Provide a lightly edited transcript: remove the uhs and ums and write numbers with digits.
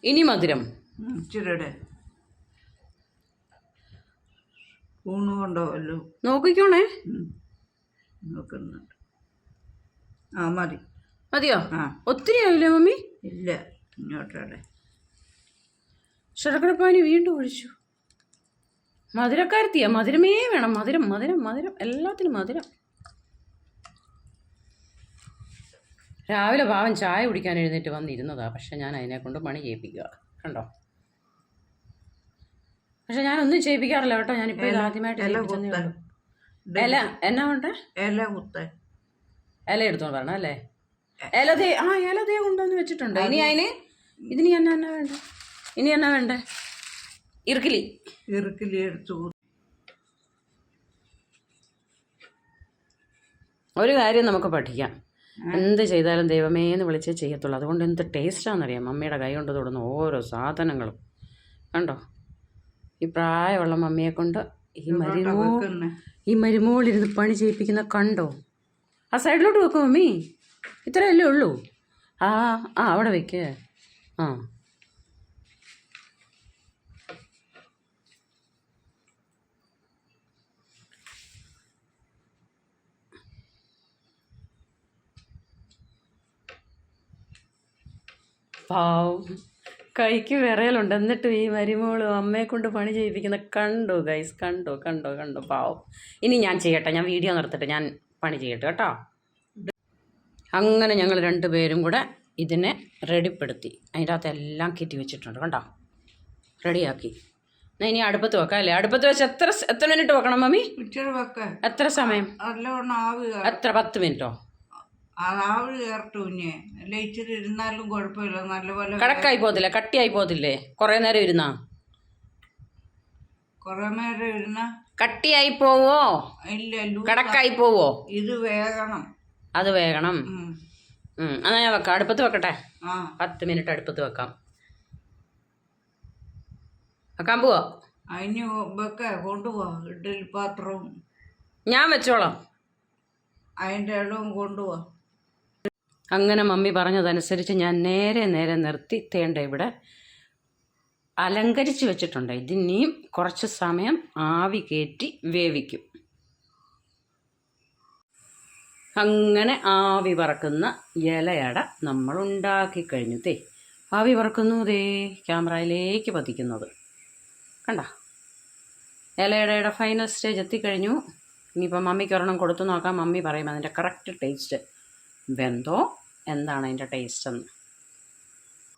ഇനി മധുരം ഇച്ചിരിയുടെ ഊണ് കൊണ്ടുപോകല്ലോ. നോക്കിക്കോണേ. നോക്കുന്നുണ്ട്. മതി. മതിയോ? ഒത്തിരി ആയില്ലേ മമ്മി? ഇല്ല, ഇങ്ങോട്ടോടെ. ശർക്കരപ്പാനി വീണ്ടും ഒഴിച്ചു. മധുരക്കാരത്തിയാ. മധുരമേ വേണം. മധുരം മധുരം മധുരം, എല്ലാത്തിനും മധുരം. രാവിലെ പാവൻ ചായ കുടിക്കാൻ എഴുന്നേറ്റ് വന്നിരുന്നതാ. പക്ഷെ ഞാൻ അതിനെ കൊണ്ട് പണി ചെയ്യിപ്പിക്കുക. കണ്ടോ? പക്ഷെ ഞാനൊന്നും ചെയ്യിപ്പിക്കാറില്ല കേട്ടോ. ഞാനിപ്പോൾ ഇത് ആദ്യമായിട്ട് ഇല എന്നാ വേണ്ടേ? ഇല എടുത്തോണ്ട് വരണം അല്ലേ? ഇല ദേ കൊണ്ടുവന്ന് വെച്ചിട്ടുണ്ട്. ഇനി അതിന് ഇതിന് എന്നാ വേണ്ട? ഇനി എന്നാ വേണ്ടേ? ഇറുക്കിലി എടുത്തു. ഒരു കാര്യം നമുക്ക് പഠിക്കാം. എന്ത് ചെയ്താലും ദൈവമേ എന്ന് വിളിച്ചേ ചെയ്യത്തുള്ളൂ. അതുകൊണ്ട് എന്ത് ടേസ്റ്റാണെന്നറിയാം മമ്മിയുടെ കൈ കൊണ്ട് തൊടുന്ന ഓരോ സാധനങ്ങളും. കണ്ടോ? ഈ പ്രായമുള്ള മമ്മിയെ കൊണ്ട് ഈ മരുമോളിരുന്ന് പണി ചെയ്യിപ്പിക്കുന്ന കണ്ടോ? ആ സൈഡിലോട്ട് വെക്കും മമ്മി. ഇത്രയല്ലേ ഉള്ളൂ. അവിടെ വെക്ക്. പാവം കൈക്ക് വിറയലുണ്ട്. എന്നിട്ടും ഈ മരുമോളും അമ്മയെ കൊണ്ട് പണി ചെയ്യിപ്പിക്കുന്ന കണ്ടോ ഗൈസ്? കണ്ടോ കണ്ടോ കണ്ടോ? പാവം. ഇനി ഞാൻ ചെയ്യട്ടെ. ഞാൻ വീഡിയോ നിർത്തിട്ട് ഞാൻ പണി ചെയ്യട്ടെ കേട്ടോ. അങ്ങനെ ഞങ്ങൾ രണ്ടുപേരും കൂടെ ഇതിനെ റെഡിപ്പെടുത്തി. അതിൻ്റെ അകത്ത് എല്ലാം കയറ്റി വെച്ചിട്ടുണ്ട്. കണ്ടോ? റെഡിയാക്കി. എന്നാൽ ഇനി അടുപ്പത്ത് വെക്കാം അല്ലേ? അടുപ്പത്ത് വെച്ച് എത്ര മിനിറ്റ് വെക്കണം മമ്മി? എത്ര സമയം? എത്ര? 10 മിനിറ്റോ? ഇരുന്നാലും കുഴപ്പമില്ല. നല്ലപോലെ കടക്കായി പോകത്തില്ലേ? കട്ടിയായി പോകത്തില്ലേ കുറേ നേരം ഇരുന്നാ? കുറെ നേരം ഇരുന്ന കട്ടിയായി പോവോ? ഇല്ല, കടക്കായി പോവോ? ഇത് വേഗണം. അത് വേഗണം. എന്നാ ഞാൻ വെക്കാം. അടുപ്പത്ത് വെക്കട്ടെ. 10 മിനിറ്റ് അടുപ്പത്ത് വെക്കാം. വെക്കാൻ പോവോ? അതിന് കൊണ്ടുപോവാ. ഇഡ്ഡലി പാത്രവും ഞാൻ വെച്ചോളാം. അതിൻ്റെ ഇടവും കൊണ്ടുപോവാ. അങ്ങനെ മമ്മി പറഞ്ഞതനുസരിച്ച് ഞാൻ നേരെ നിർത്തി തേണ്ട ഇവിടെ അലങ്കരിച്ച് വെച്ചിട്ടുണ്ട്. ഇതിനെയും കുറച്ച് സമയം ആവി കയറ്റി വേവിക്കും. അങ്ങനെ ആവി പറക്കുന്ന ഇലയട നമ്മൾ ഉണ്ടാക്കി കഴിഞ്ഞു. ആവി പറക്കുന്നു. ക്യാമറയിലേക്ക് പതിക്കുന്നത് കണ്ട? ഇലയടയുടെ ഫൈനൽ സ്റ്റേജ് എത്തിക്കഴിഞ്ഞു. ഇനിയിപ്പോൾ മമ്മിക്ക് ഒരെണ്ണം കൊടുത്തു നോക്കാം. മമ്മി പറയും അതിൻ്റെ കറക്റ്റ് ടേസ്റ്റ്. വെന്തോ എന്താണ് അതിൻ്റെ ടേസ്റ്റ് എന്ന്.